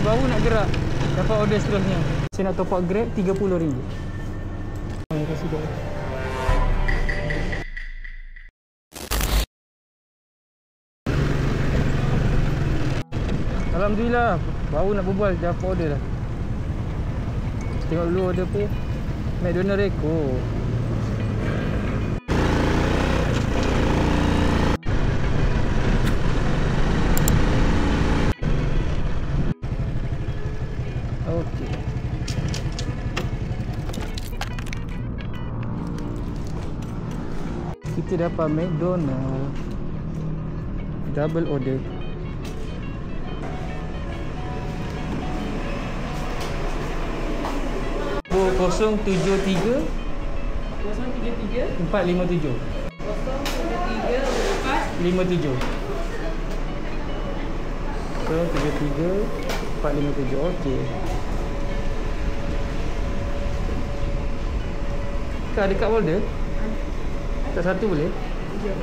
baru nak gerak dapat order seterusnya. Saya nak top up Grab RM30. Terima kasih dah. Alhamdulillah, baru nak berbual dapat order dah. Tengok dulu order apa. McDonald Reko. Okey. Kita dapat McDonald double order. Kosong 73 457 073 57 073 457. Okey. Kak dekat folder? Tak satu boleh? Ya.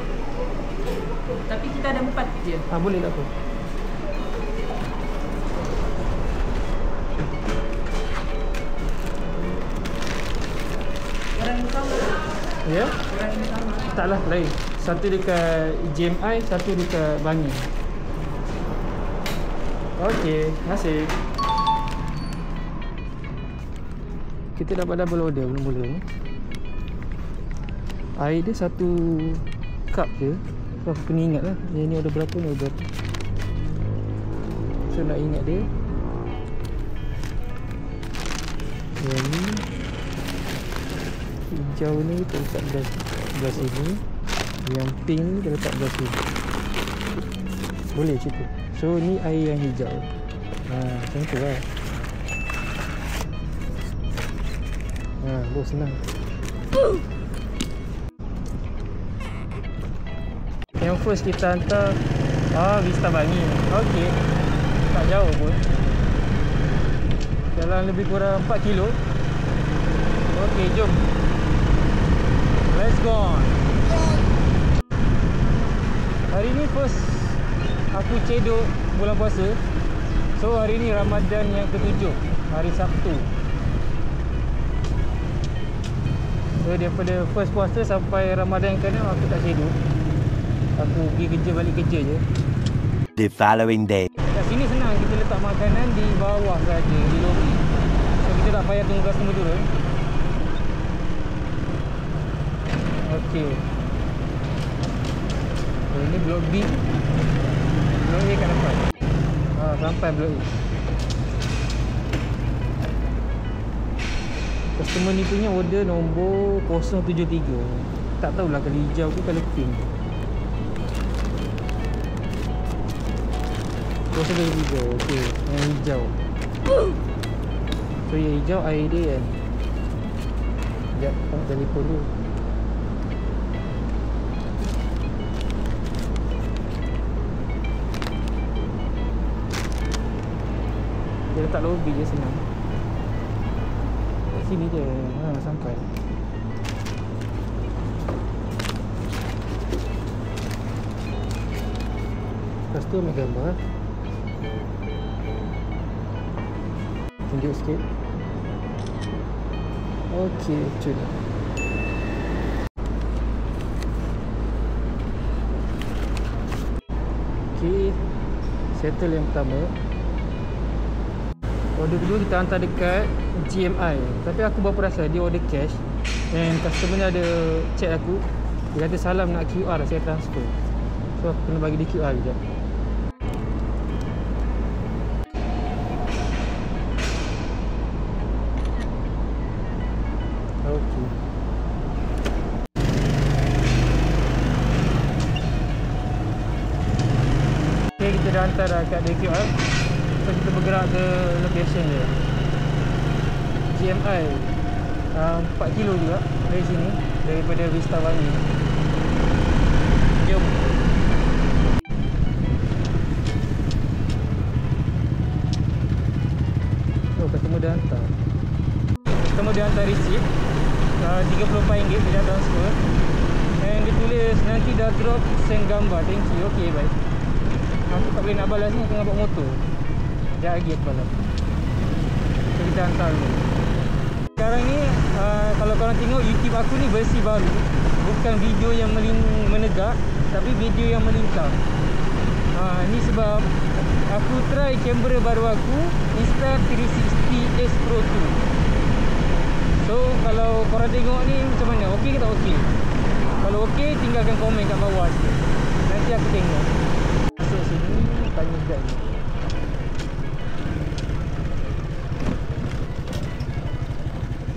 Tapi kita ada 4 je. Boleh tak apa. Orang yang sama. Ya? Orang yang sama. Taklah, lain. Satu dekat GMI, satu dekat Bangi. Okey, terima kasih. Kita dapat double order mula-mula ni. Air dia satu cup je. So aku kena ingat lah, yang ni order berapa, ni order berapa. So nak ingat dia. Yang ni hijau ni kita letak belah sini. Yang pink ni kita letak belah sini. Boleh cukup. So ni air yang hijau. Macam tu lah. Senang. Yang first kita hantar Vista Bangi. Okey. Tak jauh pun. Jalan lebih kurang 4 kilo. Okey, jom. Let's go on. Hari ni first aku cedok bulan puasa. So hari ni Ramadan yang ke-7, hari Sabtu. So daripada first puasa sampai Ramadan yang ke-6 aku tak cedok. Aku pergi kerja, balik kerja je. The following day. Kat sini senang, kita letak makanan di bawah saja, di lobi. So kita tak payah tunggu customer turun. Okey. So ini blok B. Blok A kat depan. Sampai blok A. Customer ni punya order nombor 073. Tak tahulah kalau hijau ke kalau pink. 073. Okey, yang hijau. So yang hijau air dia kan. Sekejap, aku telefon dulu. Dia letak lobby je, senang. Kat sini je, sampai. Lepas tu ambil gambar. Tunjuk sikit. Okey, cun. Okey, settle yang pertama. Order kedua kita hantar dekat GMI. Tapi aku baru rasa dia order cash. And customer ni ada chat aku. Dia kata salam nak QR, saya transfer. So aku kena bagi dia QR sekejap. Okey. Okay, kita dah hantar dah kat dia QR. So kita bergerak ke location dia. GMI 4 kilo juga dari sini, daripada Vista Bangi. Jom. Oh, customer dah hantar. Customer dah hantar receipt RM34 dia dah transfer. And dia tulis nanti dah drop, send gambar. Thank you. Okay, baik. Aku tak boleh nak balas ni, tengah bawa motor. Sekejap lagi aku balik. So, kita hantar dulu. Sekarang ni kalau korang tengok YouTube aku ni versi baru. Bukan video yang menegak, tapi video yang melintang. Ni sebab aku try kamera baru aku, Insta360S Pro 2. So kalau korang tengok ni macam mana? Okey ke tak okey? Kalau okey, tinggalkan komen kat bawah sikit. Nanti aku tengok. Masuk sini, tanya guide ni.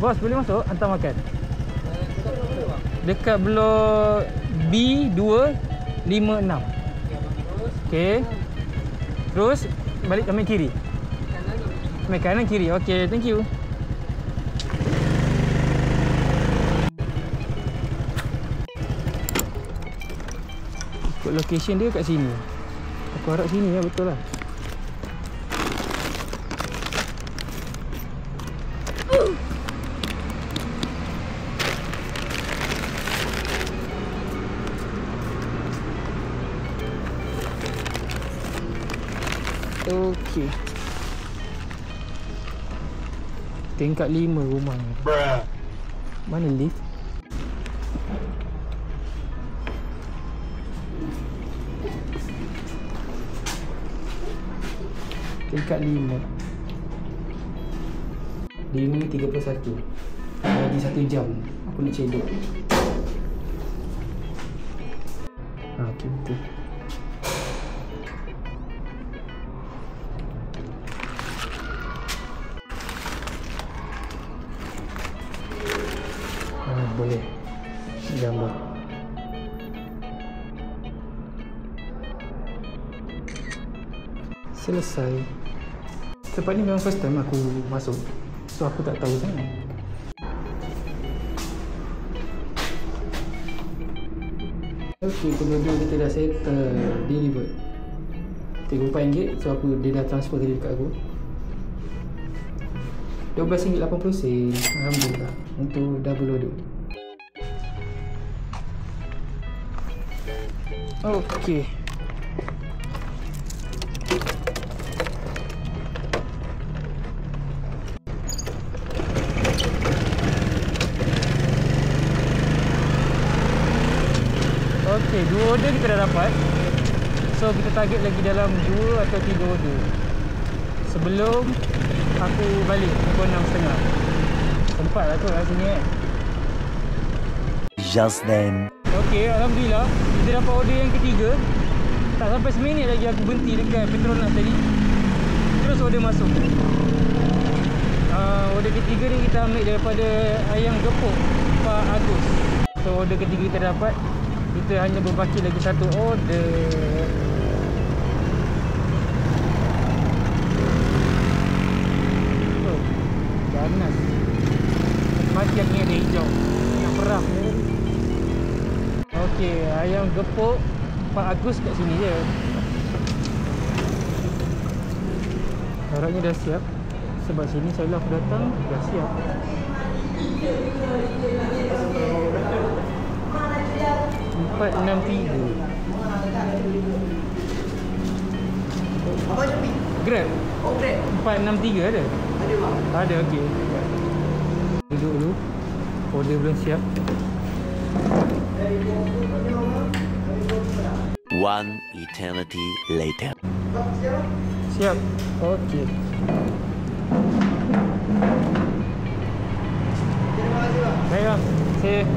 Bos, boleh masuk? Hantar makan. Dekat blok B256. Okey. Terus balik ambil kiri. Ambil kanan kiri. Okey, thank you. Ikut location dia kat sini. Aku harap sini ya, betul lah. Okey. Tingkat 5 rumahnya. Mana lift? Tingkat 5. 5.31. Lagi 1 jam aku nak cedok. Okey, betul. Boleh gambar. Selesai. Tempat ni memang first time aku masuk, so aku tak tahu sangat. Okey, kedua-dua kita dah settle, deliver. RM34, so dia dah transfer tadi dekat aku. RM12.80. Alhamdulillah untuk double order. Okey. Okey, 2 order kita dah dapat. So kita target lagi dalam 2 atau 3 order sebelum aku balik pukul 6.30. Sempat lah tu kat sini Just then. Okey, Alhamdulillah kita dapat order yang ketiga. Tak sampai seminit lagi aku berhenti dekat Petronas tadi. Terus order masuk. Order ketiga ni kita ambil daripada ayam gepuk Pak Agus. So order ketiga kita dapat. Kita hanya berbaki lagi 1 order. Oh, ganas. Mati aku ingat dia hijau. Yang perah ni. Okey, ayam gepuk Pak Agus kat sini je. Harapnya dah siap. Sebab sini selalu aku datang dah siap. RM463. Apa Shopee? Grab? Oh, Grab. RM463 ada? Ada bang. Ada, okey. Duduk dulu. Order belum siap. One eternity later. Siap. Okey. Baik bang. Saya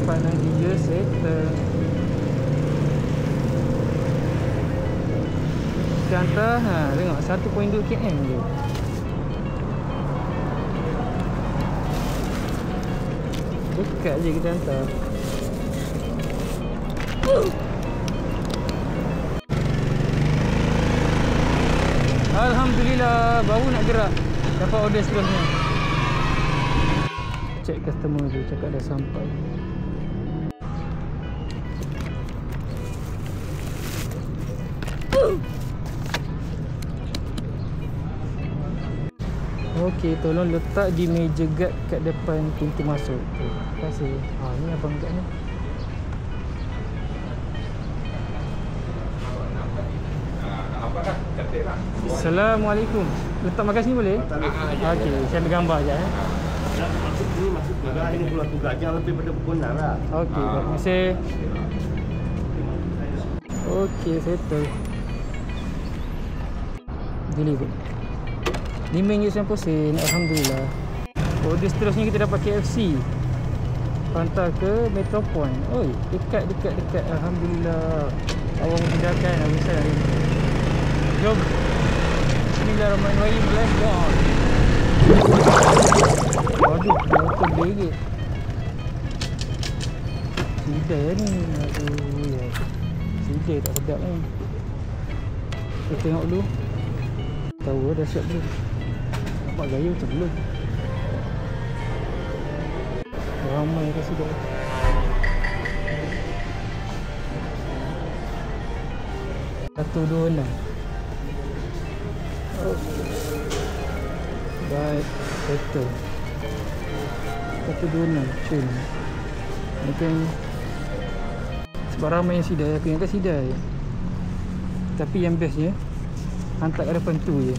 463 settle. Kita hantar, tengok 1.2 km je. Dekat je kita hantar. Alhamdulillah, baru nak gerak. Dapat order seterusnya. Check customer tu, cakap dah sampai. Okey, tolong letak di meja guard kat depan pintu masuk. Terima kasih. Ni abang guard ni. Apakah kata Assalamualaikum. Letak makan sini boleh? Okey, saya ambil gambar je Masuk sini masuk juga ini keluar tugas yang lebih pada pukul 6 lah. Okey, terima kasih. Okey, settle. Deliver. RM5.90. Alhamdulillah. Order seterusnya kita dapat KFC. Hantar ke Metro Point. Oi, dekat. Alhamdulillah. Awak memudahkan aku saya hari ini. Jom. Bismillahirrahmanirrahim. Let's go. Waduh, motor berit. Sidai ni. Aduh, ya. Sidai tak sedap ni. Kita tengok dulu. Tahu dah siap belum. Nampak gaya macam belum. Ramai ke sudah. Satu, dua, enam. Baik, betul. 126 cun. Mungkin sebab ramai yang sidai, aku ingatkan sidai. Tapi yang bestnya hantar kat depan tu je.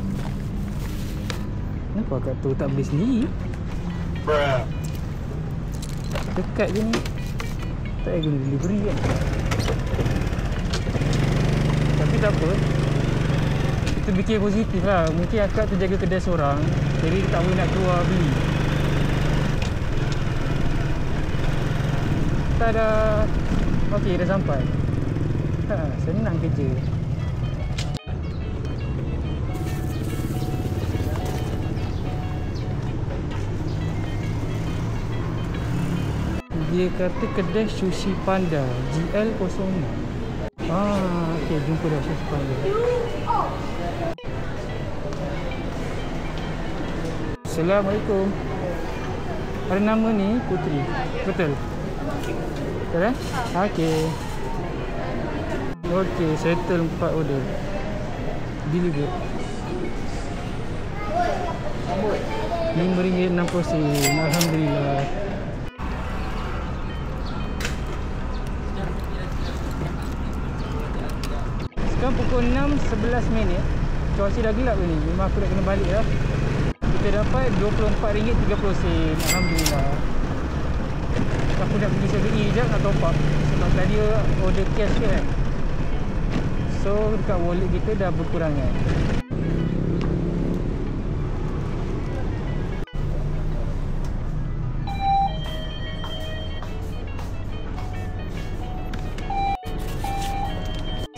Kenapa kat tu tak beli sendiri? Dekat je ni. Tak payah guna delivery kan. Tapi tak apa, kita fikir positif lah. Mungkin akak tu jaga kedai seorang, jadi dia tak boleh nak keluar beli. Tada. Okey, dah sampai. Senang kerja. Dia kata kedai Sushi Panda GL06. Okey, jumpa dah Sushi Panda. Assalamualaikum. Ada nama ni Putri. Betul? Betul eh? Okey. Okey, settle 4 order. Deliver. RM5.60. Alhamdulillah. Sekarang pukul 6.11. Cuaca dah gelap ni. Memang aku dah kena balik dah. Kita dapat RM24.30. Alhamdulillah. Aku nak pergi 7E sekejap nak top up. Sebab tadi order cash kan. So dekat wallet kita dah berkurangan.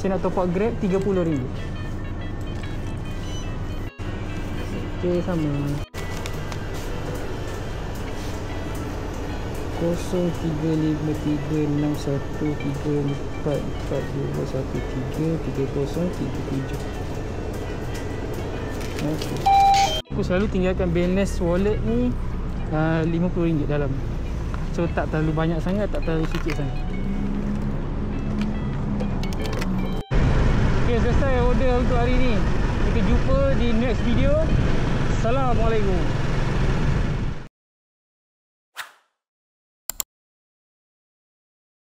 Saya nak top up Grab RM30. Okey, sama. 0353613442133037. Okey. Aku selalu tinggalkan balance wallet ni RM50 dalam. So tak terlalu banyak sangat, tak terlalu sikit sangat. Okey, selesai order untuk hari ni. Kita jumpa di next video. Assalamualaikum.